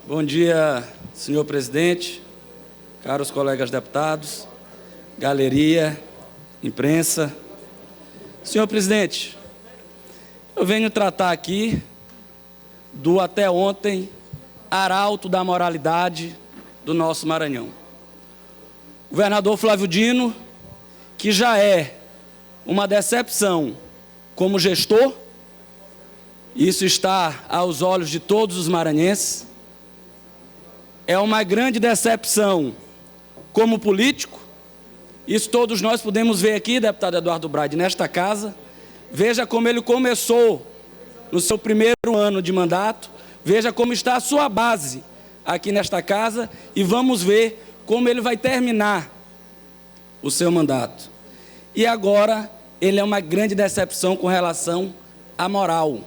Bom dia, senhor presidente, caros colegas deputados, galeria, imprensa. Senhor presidente, eu venho tratar aqui do até ontem arauto da moralidade do nosso Maranhão. O governador Flávio Dino, que já é uma decepção como gestor, isso está aos olhos de todos os maranhenses, é uma grande decepção como político, isso todos nós podemos ver aqui, deputado Eduardo Braide, nesta casa. Veja como ele começou no seu primeiro ano de mandato, veja como está a sua base aqui nesta casa e vamos ver como ele vai terminar o seu mandato. E agora ele é uma grande decepção com relação à moral.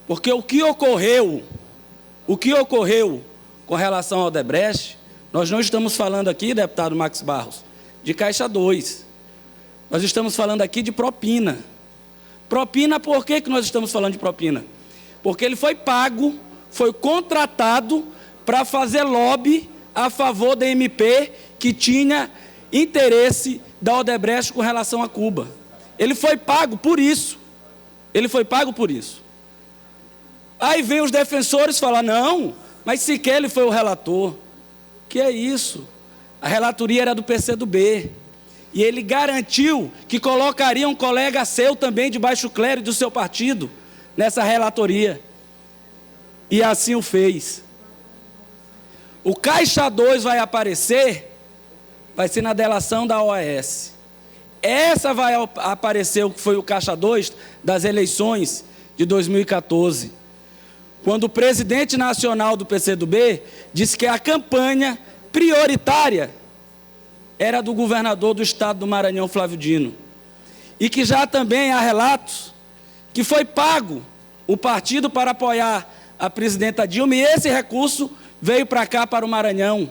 Porque o que ocorreu com relação ao Odebrecht, nós não estamos falando aqui, deputado Max Barros, de Caixa 2. Nós estamos falando aqui de propina. Propina, por que nós estamos falando de propina? Porque ele foi pago, foi contratado para fazer lobby a favor da MP que tinha interesse da Odebrecht com relação a Cuba. Ele foi pago por isso. Ele foi pago por isso. Aí vem os defensores falar, não, mas sequer ele foi o relator. Que é isso? A relatoria era do PCdoB. E ele garantiu que colocaria um colega seu também de baixo clero do seu partido nessa relatoria. E assim o fez. O Caixa 2 vai aparecer, vai ser na delação da OAS. Essa vai aparecer o que foi o Caixa 2 das eleições de 2014. Quando o presidente nacional do PCdoB disse que a campanha prioritária era do governador do estado do Maranhão, Flávio Dino. E que já também há relatos que foi pago o partido para apoiar a presidenta Dilma, e esse recurso veio para cá, para o Maranhão,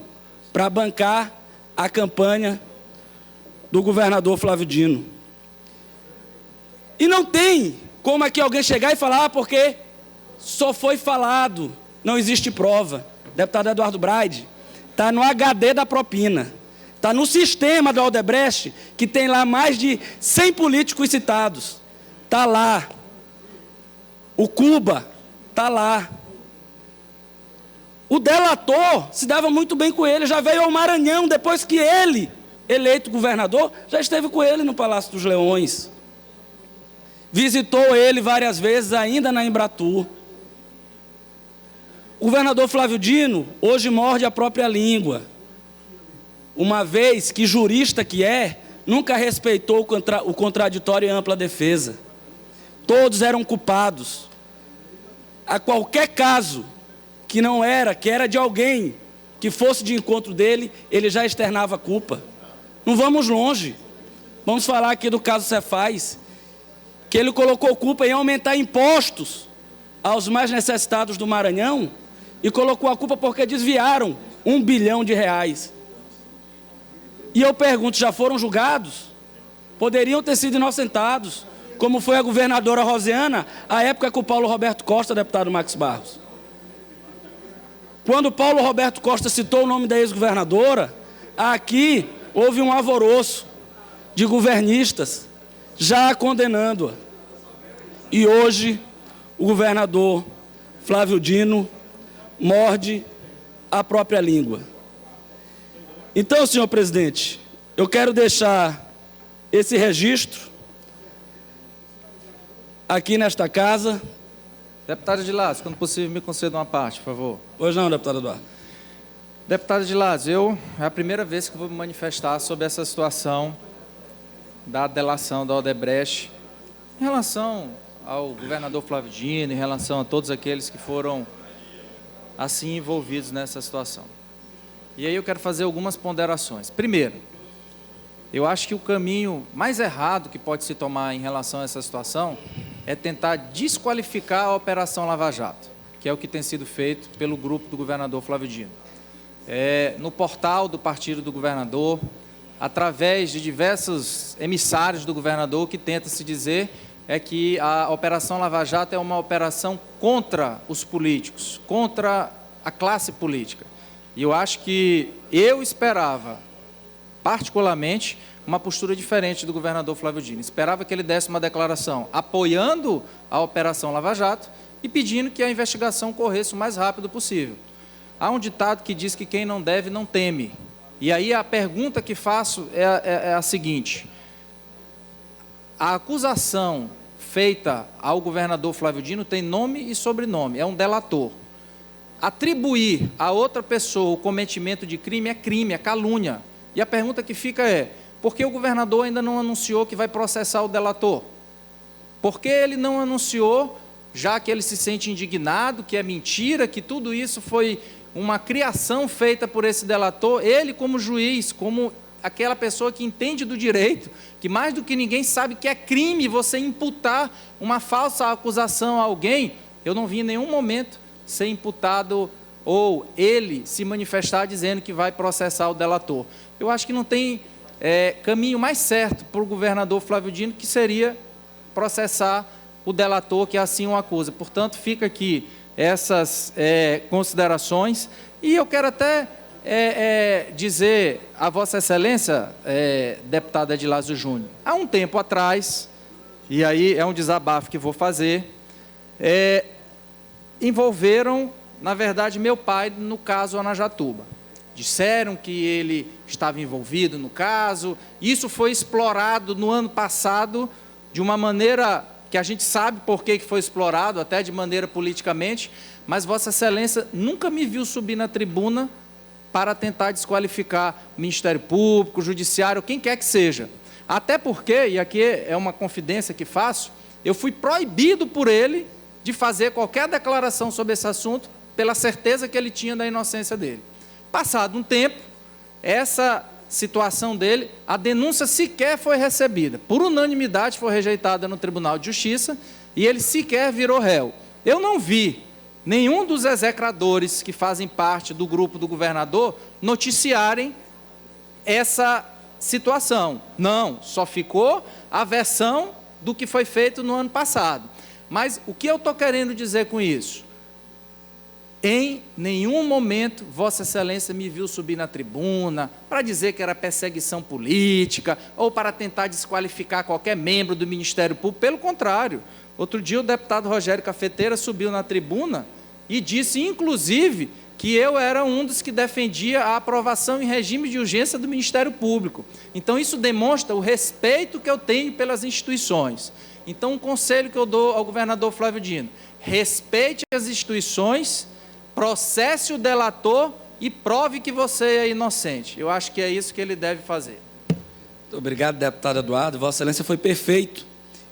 para bancar a campanha do governador Flávio Dino. E não tem como aqui alguém chegar e falar, porque só foi falado, não existe prova. Deputado Eduardo Braide, está no HD da propina, está no sistema da Odebrecht, que tem lá mais de 100 políticos citados. Está lá. O Cuba está lá. O delator se dava muito bem com ele, já veio ao Maranhão, depois que ele, eleito governador, já esteve com ele no Palácio dos Leões. Visitou ele várias vezes, ainda na Embratur. O governador Flávio Dino hoje morde a própria língua, uma vez que jurista que é, nunca respeitou o contraditório e ampla defesa. Todos eram culpados. A qualquer caso que não era, que era de alguém que fosse de encontro dele, ele já externava a culpa. Não vamos longe. Vamos falar aqui do caso Cefaz, que ele colocou culpa em aumentar impostos aos mais necessitados do Maranhão e colocou a culpa porque desviaram R$1 bilhão. E eu pergunto, já foram julgados? Poderiam ter sido inocentados, como foi a governadora Rosiana, à época com o Paulo Roberto Costa, deputado Max Barros. Quando o Paulo Roberto Costa citou o nome da ex-governadora, aqui houve um alvoroço de governistas já condenando-a. E hoje o governador Flávio Dino morde a própria língua. Então, senhor presidente, eu quero deixar esse registro aqui nesta casa. Deputado de Lázio, quando possível, me conceda uma parte, por favor. Pois não, deputado Eduardo. Deputado de Lázio, é a primeira vez que vou me manifestar sobre essa situação da delação da Odebrecht em relação ao governador Flávio Dino, em relação a todos aqueles que foram assim envolvidos nessa situação. E aí eu quero fazer algumas ponderações. Primeiro, eu acho que o caminho mais errado que pode se tomar em relação a essa situação é tentar desqualificar a Operação Lava Jato, que é o que tem sido feito pelo grupo do governador Flávio Dino. No portal do partido do governador, através de diversos emissários do governador, o que tenta se dizer é que a Operação Lava Jato é uma operação contra os políticos, contra a classe política. E eu acho que eu esperava, particularmente, uma postura diferente do governador Flávio Dino. Esperava que ele desse uma declaração apoiando a Operação Lava Jato e pedindo que a investigação corresse o mais rápido possível. Há um ditado que diz que quem não deve, não teme. E aí a pergunta que faço é a seguinte: a acusação feita ao governador Flávio Dino tem nome e sobrenome, é um delator. Atribuir a outra pessoa o cometimento de crime, é calúnia. E a pergunta que fica é: por que o governador ainda não anunciou que vai processar o delator? Por que ele não anunciou, já que ele se sente indignado, que é mentira, que tudo isso foi uma criação feita por esse delator, ele como juiz, como aquela pessoa que entende do direito, que mais do que ninguém sabe que é crime você imputar uma falsa acusação a alguém? Eu não vi em nenhum momento ser imputado ou ele se manifestar dizendo que vai processar o delator. Eu acho que não tem caminho mais certo para o governador Flávio Dino, que seria processar o delator que assim o acusa. Portanto, fica aqui essas considerações. E eu quero até dizer a Vossa Excelência, deputado Edilásio Júnior, há um tempo atrás, e aí é um desabafo que vou fazer, envolveram, na verdade, meu pai no caso Anajatuba. Disseram que ele estava envolvido no caso. Isso foi explorado no ano passado de uma maneira que a gente sabe por que foi explorado, até de maneira politicamente, mas Vossa Excelência nunca me viu subir na tribuna para tentar desqualificar o Ministério Público, o Judiciário, quem quer que seja. Até porque, e aqui é uma confidência que faço, eu fui proibido por ele de fazer qualquer declaração sobre esse assunto, pela certeza que ele tinha da inocência dele. Passado um tempo, essa situação dele, a denúncia sequer foi recebida. Por unanimidade foi rejeitada no Tribunal de Justiça e ele sequer virou réu. Eu não vi nenhum dos execradores que fazem parte do grupo do governador noticiarem essa situação. Não, só ficou a versão do que foi feito no ano passado. Mas o que eu estou querendo dizer com isso? Em nenhum momento Vossa Excelência me viu subir na tribuna para dizer que era perseguição política ou para tentar desqualificar qualquer membro do Ministério Público. Pelo contrário, outro dia o deputado Rogério Cafeteira subiu na tribuna e disse, inclusive, que eu era um dos que defendia a aprovação em regime de urgência do Ministério Público. Então, isso demonstra o respeito que eu tenho pelas instituições. Então, um conselho que eu dou ao governador Flávio Dino: respeite as instituições, processe o delator e prove que você é inocente. Eu acho que é isso que ele deve fazer. Muito obrigado, deputado Eduardo. Vossa Excelência foi perfeito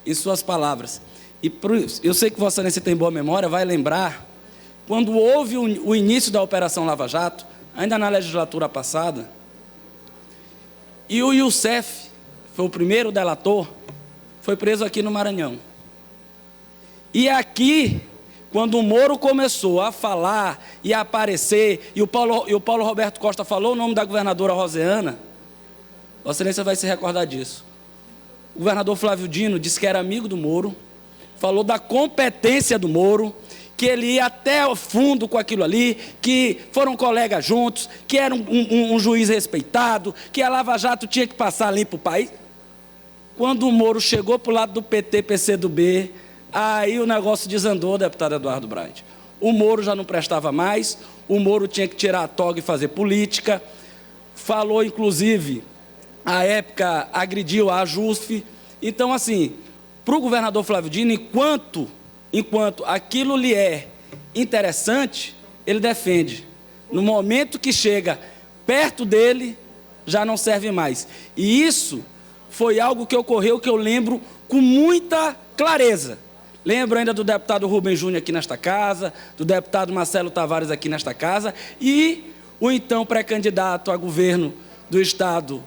em suas palavras. E eu sei que Vossa Excelência tem boa memória, vai lembrar, quando houve o início da Operação Lava Jato, ainda na legislatura passada, e o Youssef, foi o primeiro delator, foi preso aqui no Maranhão. E aqui, quando o Moro começou a falar e a aparecer, e o Paulo Roberto Costa falou o nome da governadora Roseana, Vossa Excelência vai se recordar disso. O governador Flávio Dino disse que era amigo do Moro, falou da competência do Moro, que ele ia até o fundo com aquilo ali, que foram colegas juntos, que era um juiz respeitado, que a Lava Jato tinha que passar limpo o país. Quando o Moro chegou para o lado do PT, PCdoB, aí o negócio desandou, deputado Eduardo Braide. O Moro já não prestava mais, o Moro tinha que tirar a toga e fazer política. Falou, inclusive, à época, agrediu a AJUSF. Então, assim, para o governador Flávio Dino, enquanto aquilo lhe é interessante, ele defende. No momento que chega perto dele, já não serve mais. E isso foi algo que ocorreu, que eu lembro com muita clareza. Lembro ainda do deputado Rubem Júnior aqui nesta casa, do deputado Marcelo Tavares aqui nesta casa, e o então pré-candidato a governo do Estado,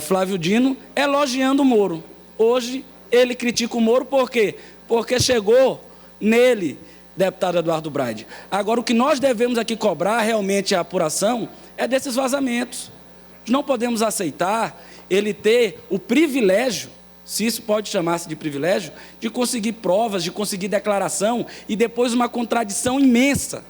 Flávio Dino, elogiando o Moro. Hoje, ele critica o Moro, por quê? Porque chegou nele, deputado Eduardo Braide. Agora, o que nós devemos aqui cobrar, realmente, a apuração, é desses vazamentos. Não podemos aceitar ele ter o privilégio, se isso pode chamar-se de privilégio, de conseguir provas, de conseguir declaração, e depois uma contradição imensa.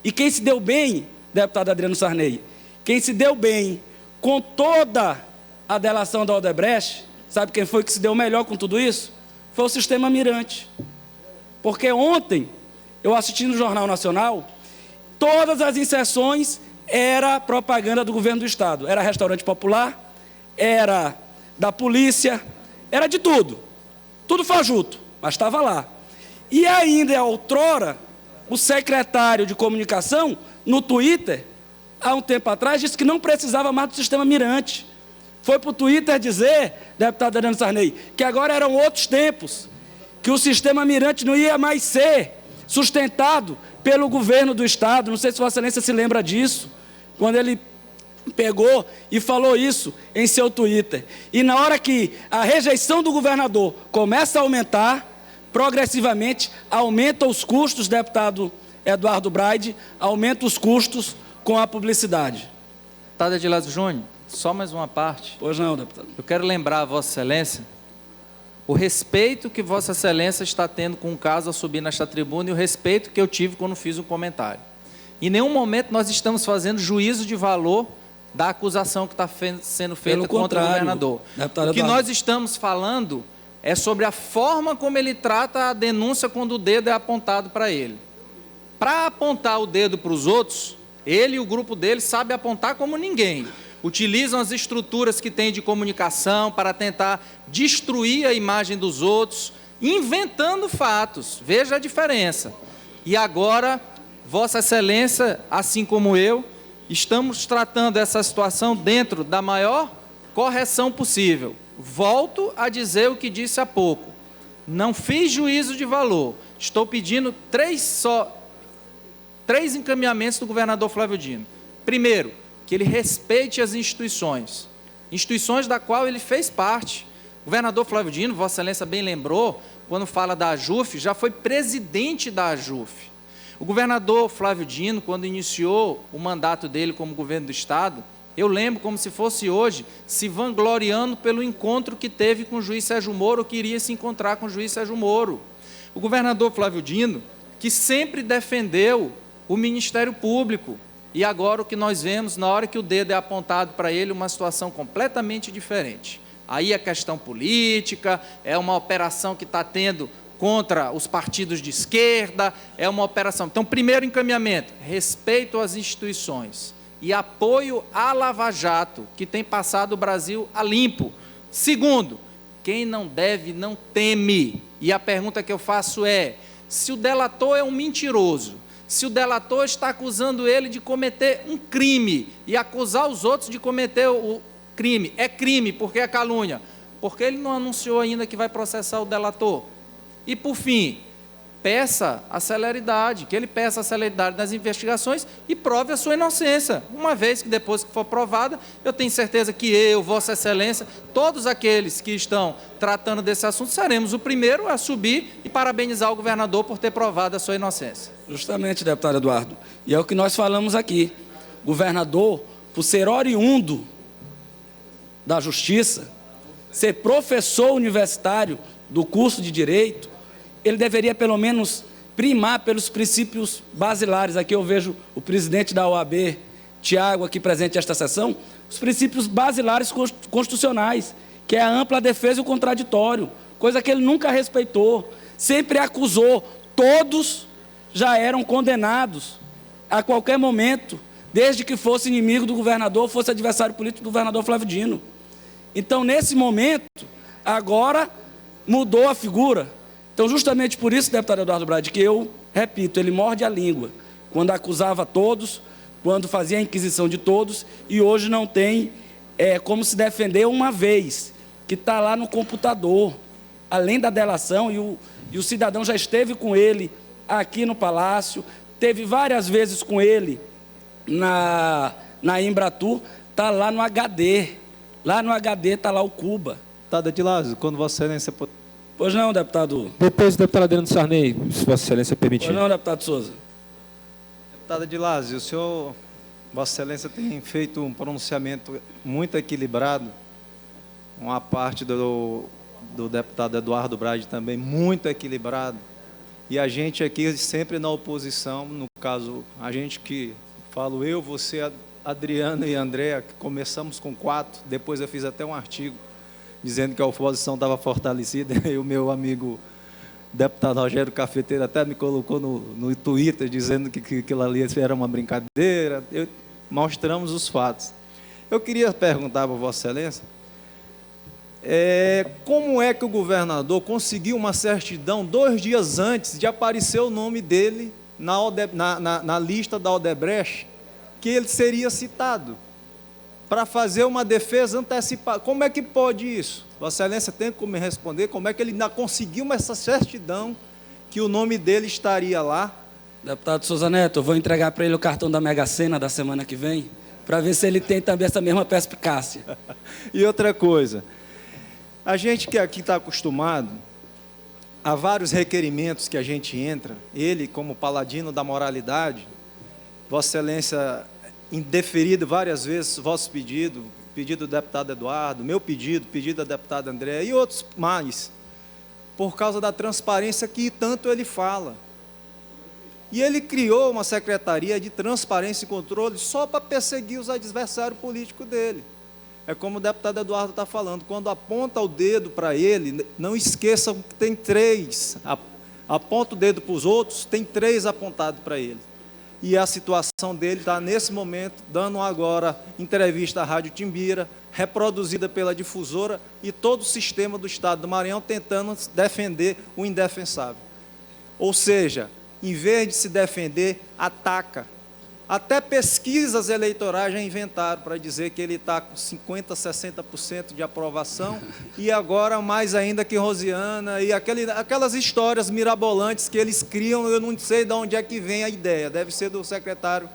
E quem se deu bem, deputado Adriano Sarney, quem se deu bem com toda a delação da Odebrecht, sabe quem foi que se deu melhor com tudo isso? Foi o Sistema Mirante. Porque ontem, eu assisti no Jornal Nacional, todas as inserções era propaganda do governo do Estado. Era restaurante popular, era da polícia, era de tudo. Tudo fajuto, mas estava lá. E ainda, outrora, o secretário de comunicação, no Twitter, há um tempo atrás, disse que não precisava mais do Sistema Mirante. Foi para o Twitter dizer, deputado Adriano Sarney, que agora eram outros tempos, que o Sistema Mirante não ia mais ser sustentado pelo governo do Estado. Não sei se Vossa Excelência se lembra disso, quando ele pegou e falou isso em seu Twitter. E na hora que a rejeição do governador começa a aumentar, progressivamente aumenta os custos, deputado Eduardo Braide, aumenta os custos com a publicidade. Deputado Edilásio Júnior, só mais uma parte. Pois não, deputado. Eu quero lembrar a Vossa Excelência o respeito que Vossa Excelência está tendo com o caso a subir nesta tribuna e o respeito que eu tive quando fiz um comentário. Em nenhum momento nós estamos fazendo juízo de valor da acusação que está sendo feita contra o governador. O que nós estamos falando é sobre a forma como ele trata a denúncia quando o dedo é apontado para ele. Para apontar o dedo para os outros, ele e o grupo dele sabe apontar como ninguém. Utilizam as estruturas que tem de comunicação para tentar destruir a imagem dos outros, inventando fatos. Veja a diferença. E agora, Vossa Excelência, assim como eu, estamos tratando essa situação dentro da maior correção possível. Volto a dizer o que disse há pouco. Não fiz juízo de valor. Estou pedindo três encaminhamentos do governador Flávio Dino. Primeiro, que ele respeite as instituições da qual ele fez parte. O governador Flávio Dino, Vossa Excelência bem lembrou, quando fala da AJUF, já foi presidente da AJUF. O governador Flávio Dino, quando iniciou o mandato dele como governo do Estado, eu lembro como se fosse hoje, se vangloriando pelo encontro que teve com o juiz Sérgio Moro, ou que iria se encontrar com o juiz Sérgio Moro. O governador Flávio Dino, que sempre defendeu o Ministério Público, e agora o que nós vemos, na hora que o dedo é apontado para ele, uma situação completamente diferente. Aí a questão política, é uma operação que está tendo contra os partidos de esquerda, é uma operação. Então, primeiro encaminhamento, respeito às instituições e apoio à Lava Jato, que tem passado o Brasil a limpo. Segundo, quem não deve, não teme. E a pergunta que eu faço é, se o delator é um mentiroso, se o delator está acusando ele de cometer um crime e acusar os outros de cometer o crime, é crime porque é calúnia, porque ele não anunciou ainda que vai processar o delator. E por fim, peça a celeridade, que ele peça a celeridade das investigações e prove a sua inocência, uma vez que depois que for provada, eu tenho certeza que eu, Vossa Excelência, todos aqueles que estão tratando desse assunto, seremos o primeiro a subir e parabenizar o governador por ter provado a sua inocência. Justamente, deputado Eduardo, e é o que nós falamos aqui, governador, por ser oriundo da Justiça, ser professor universitário do curso de Direito, ele deveria pelo menos primar pelos princípios basilares. Aqui eu vejo o presidente da OAB, Tiago, aqui presente nesta sessão, os princípios basilares constitucionais, que é a ampla defesa e o contraditório, coisa que ele nunca respeitou, sempre acusou, todos já eram condenados a qualquer momento, desde que fosse inimigo do governador, fosse adversário político do governador Flávio Dino. Então, nesse momento, agora mudou a figura. Então, justamente por isso, deputado Eduardo Braide, que eu repito, ele morde a língua, quando acusava todos, quando fazia a inquisição de todos, e hoje não tem como se defender uma vez, que está lá no computador, além da delação, e o cidadão já esteve com ele aqui no Palácio, teve várias vezes com ele na Embratur, está lá no HD, está lá o Cuba. Deputado Edilásio, quando Vossa Excelência... Pois não, deputado. Depois do deputado Adriano Sarney, se Vossa Excelência permitir. Pois não, deputado Souza. Deputado Edilásio, o senhor, Vossa Excelência, tem feito um pronunciamento muito equilibrado, uma parte do deputado Eduardo Braide também muito equilibrado, e a gente aqui sempre na oposição, no caso caso, a gente que falo eu, você, Adriana e Andréa, que começamos com 4, depois eu fiz até um artigo dizendo que a oposição estava fortalecida, e o meu amigo deputado Rogério Cafeteiro até me colocou no Twitter dizendo que aquilo ali era uma brincadeira. Mostramos os fatos. Eu queria perguntar para Vossa Excelência, como é que o governador conseguiu uma certidão 2 dias antes de aparecer o nome dele na lista da Odebrecht, que ele seria citado, para fazer uma defesa antecipada? Como é que pode isso? Vossa Excelência tem como me responder como é que ele ainda conseguiu essa certidão que o nome dele estaria lá? Deputado Souza Neto, eu vou entregar para ele o cartão da Mega Sena da semana que vem, para ver se ele tem também essa mesma perspicácia. E outra coisa, a gente que aqui está acostumado a vários requerimentos que a gente entra, ele como paladino da moralidade, Vossa Excelência indeferido várias vezes vosso pedido do deputado Eduardo, meu pedido da deputada Andréa e outros mais, por causa da transparência que tanto ele fala. E ele criou uma secretaria de transparência e controle só para perseguir os adversários políticos dele. É como o deputado Eduardo está falando, quando aponta o dedo para ele, não esqueçam que tem 3, aponta o dedo para os outros, tem 3 apontados para ele. E a situação dele está, nesse momento, dando agora entrevista à Rádio Timbira, reproduzida pela difusora, e todo o sistema do Estado do Maranhão tentando defender o indefensável. Ou seja, em vez de se defender, ataca. Até pesquisas eleitorais já inventaram para dizer que ele está com 50%, 60% de aprovação, e agora mais ainda que Rosiana, e aquelas histórias mirabolantes que eles criam, eu não sei de onde é que vem a ideia, deve ser do secretário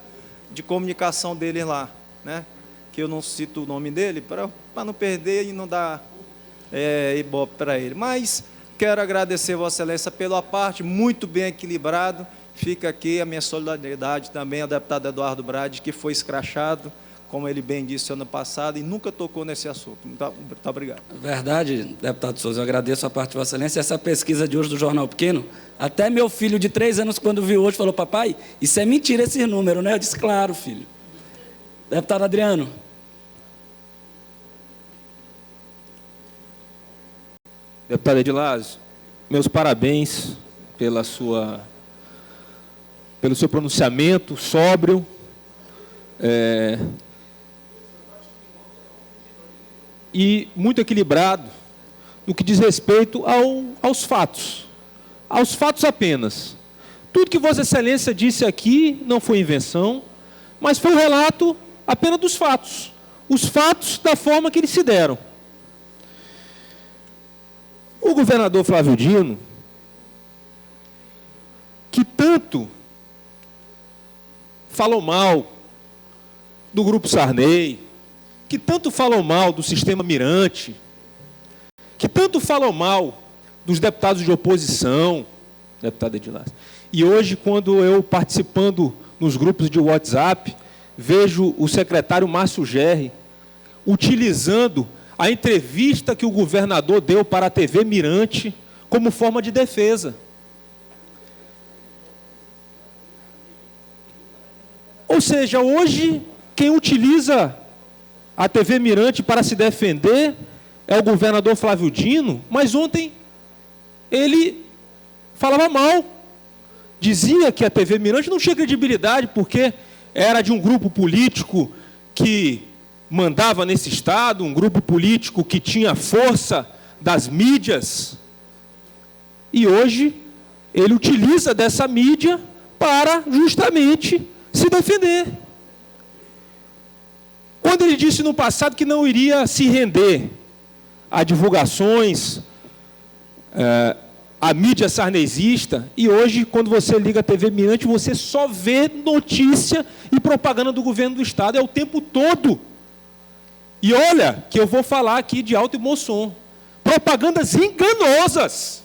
de comunicação dele lá, né? Que eu não cito o nome dele, para não perder e não dar ibope para ele. Mas quero agradecer Vossa Excelência pela parte, muito bem equilibrado. Fica aqui a minha solidariedade também ao deputado Eduardo Brade, que foi escrachado, como ele bem disse ano passado, e nunca tocou nesse assunto. Muito obrigado. Verdade, deputado Souza, eu agradeço a parte de Vossa Excelência. Essa pesquisa de hoje do Jornal Pequeno, até meu filho de 3 anos, quando viu hoje, falou: papai, isso é mentira esse número, né? Eu disse: claro, filho. Deputado Adriano. Deputado Edilásio, meus parabéns pelo seu pronunciamento sóbrio, e muito equilibrado no que diz respeito aos fatos apenas. Tudo que Vossa Excelência disse aqui não foi invenção, mas foi um relato apenas dos fatos, os fatos da forma que eles se deram. O governador Flávio Dino, que tanto falou mal do Grupo Sarney, que tanto falou mal do sistema Mirante, que tanto falou mal dos deputados de oposição, deputado Edilásio. E hoje, quando eu participando nos grupos de WhatsApp, vejo o secretário Márcio Gerri utilizando a entrevista que o governador deu para a TV Mirante como forma de defesa. Ou seja, hoje, quem utiliza a TV Mirante para se defender é o governador Flávio Dino, mas ontem ele falava mal. Dizia que a TV Mirante não tinha credibilidade porque era de um grupo político que mandava nesse Estado, um grupo político que tinha força das mídias. E hoje ele utiliza dessa mídia para justamente se defender. Quando ele disse no passado que não iria se render a divulgações, a mídia sarnezista, e hoje, quando você liga a TV Mirante, você só vê notícia e propaganda do governo do Estado, é o tempo todo. E olha, que eu vou falar aqui de alto e bom som. Propagandas enganosas.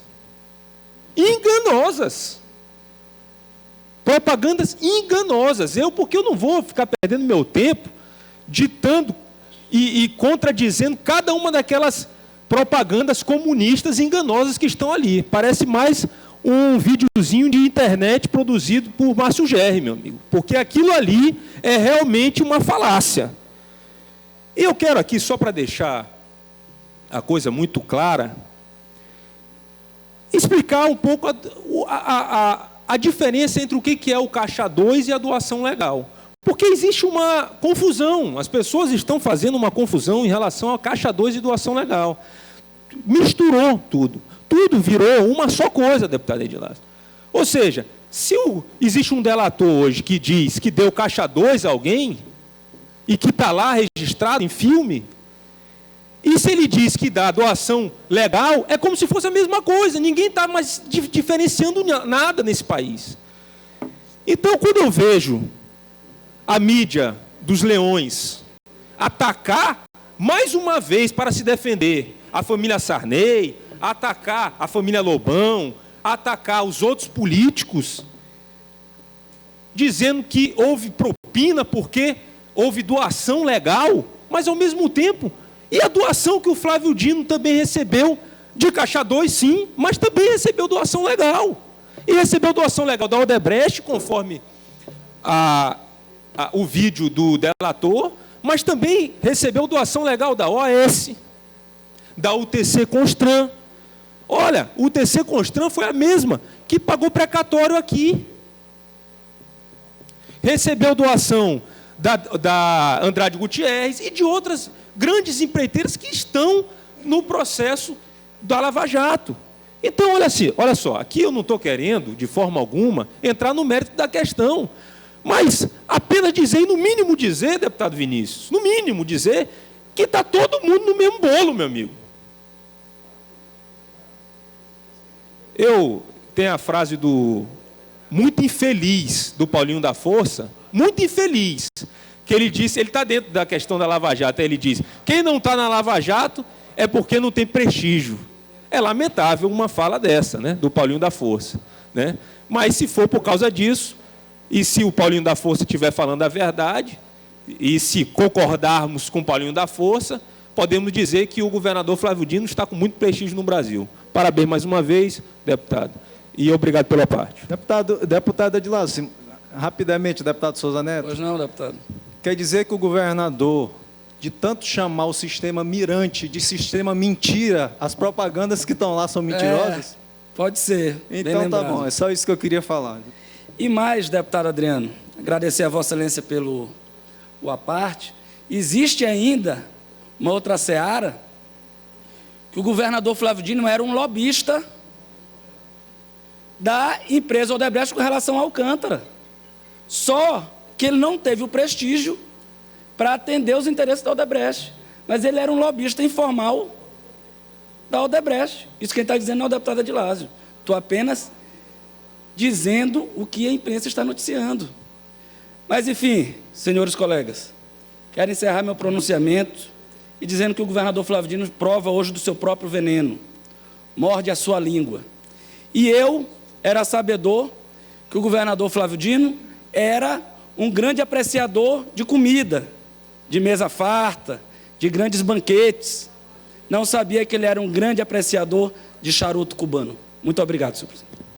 Enganosas. Propagandas enganosas. Porque eu não vou ficar perdendo meu tempo ditando e contradizendo cada uma daquelas propagandas comunistas enganosas que estão ali. Parece mais um videozinho de internet produzido por Márcio Gerri, meu amigo, porque aquilo ali é realmente uma falácia. E eu quero aqui, só para deixar a coisa muito clara, explicar um pouco a diferença entre o que é o Caixa 2 e a doação legal. Porque existe uma confusão, as pessoas estão fazendo uma confusão em relação ao Caixa 2 e doação legal. Misturou tudo. Tudo virou uma só coisa, deputado Edilácio. Ou seja, se existe um delator hoje que diz que deu Caixa 2 a alguém, e que está lá registrado em filme, e se ele diz que dá doação legal, é como se fosse a mesma coisa, ninguém está mais diferenciando nada nesse país. Então, quando eu vejo a mídia dos leões atacar, mais uma vez, para se defender, a família Sarney, atacar a família Lobão, atacar os outros políticos, dizendo que houve propina porque houve doação legal, mas ao mesmo tempo, e a doação que o Flávio Dino também recebeu, de Caixa 2, sim, mas também recebeu doação legal. E recebeu doação legal da Odebrecht, conforme o vídeo do delator, mas também recebeu doação legal da OAS, da UTC Constran. Olha, o UTC Constran foi a mesma que pagou precatório aqui. Recebeu doação da Andrade Gutierrez e de outras grandes empreiteiras que estão no processo da Lava Jato. Então, olha só, aqui eu não estou querendo, de forma alguma, entrar no mérito da questão, mas apenas dizer, no mínimo dizer, deputado Vinícius, no mínimo dizer que está todo mundo no mesmo bolo, meu amigo. Eu tenho a frase do muito infeliz do Paulinho da Força, muito infeliz, que ele disse, ele está dentro da questão da Lava Jato, ele diz, quem não está na Lava Jato é porque não tem prestígio. É lamentável uma fala dessa, né, do Paulinho da Força, né? Mas se for por causa disso, e se o Paulinho da Força estiver falando a verdade, e se concordarmos com o Paulinho da Força, podemos dizer que o governador Flávio Dino está com muito prestígio no Brasil. Parabéns mais uma vez, deputado, e obrigado pela parte. Deputado Edilácio, rapidamente, deputado Souza Neto. Pois não, deputado. Quer dizer que o governador, de tanto chamar o sistema mirante de sistema mentira, as propagandas que estão lá são mentirosas? Pode ser. Então tá bom, é só isso que eu queria falar. E mais, deputado Adriano, agradecer a Vossa Excelência pelo à parte. Existe ainda uma outra seara, que o governador Flávio Dino era um lobista da empresa Odebrecht com relação ao Alcântara. Só que ele não teve o prestígio para atender os interesses da Odebrecht. Mas ele era um lobista informal da Odebrecht. Isso quem está dizendo não é o deputado Edilácio. Estou apenas dizendo o que a imprensa está noticiando. Mas, enfim, senhores colegas, quero encerrar meu pronunciamento e dizendo que o governador Flávio Dino prova hoje do seu próprio veneno, morde a sua língua. E eu era sabedor que o governador Flávio Dino era um grande apreciador de comida, de mesa farta, de grandes banquetes. Não sabia que ele era um grande apreciador de charuto cubano. Muito obrigado, senhor presidente.